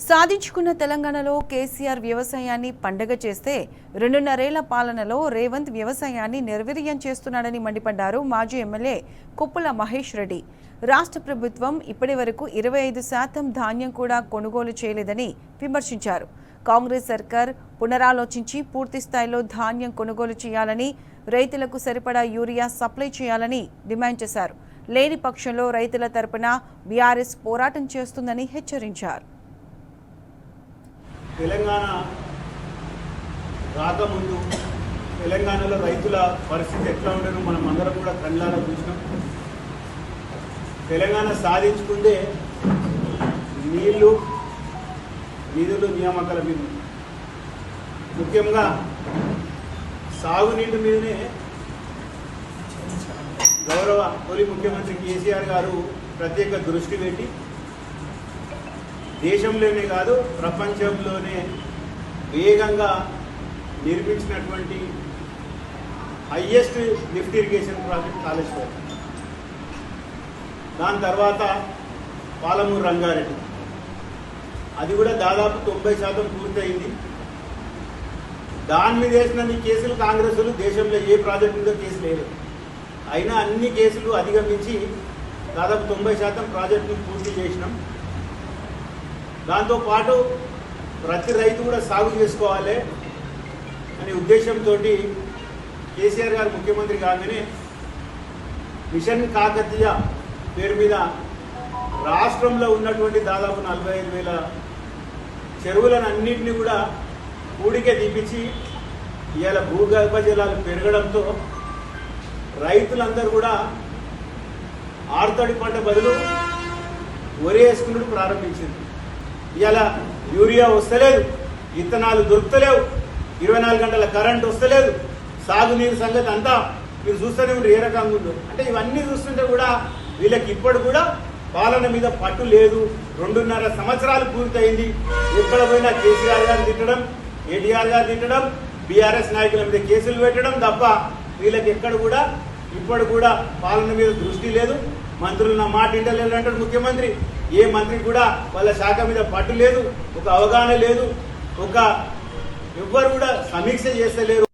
సాధించుకున్న తెలంగాణలో కేసీఆర్ వ్యవసాయాన్ని పండగ చేస్తే 2.5 ఏళ్ల పాలనలో రేవంత్ వ్యవసాయాన్ని నిర్వీర్యం చేస్తున్నాడని మండిపడ్డారు మాజీ ఎమ్మెల్యే కొప్పుల మహేష్ రెడ్డి. రాష్ట్ర ప్రభుత్వం ఇప్పటివరకు 25% ధాన్యం కూడా కొనుగోలు చేయలేదని విమర్శించారు. కాంగ్రెస్ సర్కార్ పునరాలోచించి పూర్తి స్థాయిలో ధాన్యం కొనుగోలు చేయాలని, రైతులకు సరిపడా యూరియా సప్లై చేయాలని డిమాండ్ చేశారు. లేని పక్షంలో రైతుల తరపున బీఆర్ఎస్ పోరాటం చేస్తుందని హెచ్చరించారు. తెలంగాణ రాకముందు తెలంగాణలో రైతుల పరిస్థితి ఎట్లా ఉండేనో మనం అందరం కూడా కళ్ళారా చూసినాం. తెలంగాణ సాధించుకుందే నీళ్లు, నిధులు, నియామకాల మీద, ముఖ్యంగా సాగునీటి మీదనే గౌరవ తొలి ముఖ్యమంత్రి కేసీఆర్ గారు ప్రత్యేక దృష్టి పెట్టి దేశంలోనే కాదు ప్రపంచంలోనే వేగంగా నిర్మించినటువంటి highest lift irrigation project Kaleshwaram. దాని తర్వాత పాలమూరు రంగారెడ్డి, అది కూడా దాదాపు 90% పూర్తయింది. దాని మీద వేసినన్ని కేసులు కాంగ్రెస్లు దేశంలో ఏ ప్రాజెక్టు మీదో కేసులు లేదు. అయినా అన్ని కేసులు అధిగమించి దాదాపు 90% ప్రాజెక్టును పూర్తి చేసినాం. దాంతోపాటు ప్రతి రైతు కూడా సాగు చేసుకోవాలి అనే ఉద్దేశంతో కేసీఆర్ గారు ముఖ్యమంత్రి కాగానే మిషన్ కాకతీయ పేరు మీద రాష్ట్రంలో ఉన్నటువంటి దాదాపు 45,000 చెరువులను అన్నింటినీ కూడా కూడికే తీపించి ఇవాళ భూగర్భ జలాలు పెరగడంతో రైతులందరూ కూడా ఆరుతడి పంట బదులు వరి వేసుకున్నట్టు ప్రారంభించింది. ఇవాళ యూరియా వస్తలేదు, విత్తనాలు దొరుకుతలేవు, 24 గంటల కరెంట్ వస్తలేదు, సాగునీరు సంగతి అంతా మీరు చూస్తూనే ఏ రకంగా ఉందో. అంటే ఇవన్నీ చూస్తుంటే కూడా వీళ్ళకి ఇప్పుడు కూడా పాలన మీద పట్టు లేదు. 2.5 సంవత్సరాలు పూర్తయింది. ఎక్కడ పోయినా కేసీఆర్ గారు తిట్టడం, కేటీఆర్ గారు తిట్టడం, బీఆర్ఎస్ నాయకుల మీద కేసులు పెట్టడం తప్ప వీళ్ళకి ఎక్కడ కూడా ఇప్పుడు కూడా పాలన మీద దృష్టి లేదు. మంత్రులు నా మాట ఇంటలేదు అంటారు ముఖ్యమంత్రి. ఏ మంత్రి కూడా వాళ్ళ శాఖ మీద పట్టు లేదు, ఒక అవగాహన లేదు, ఎవ్వరు కూడా సమీక్ష చేస్తలేరు.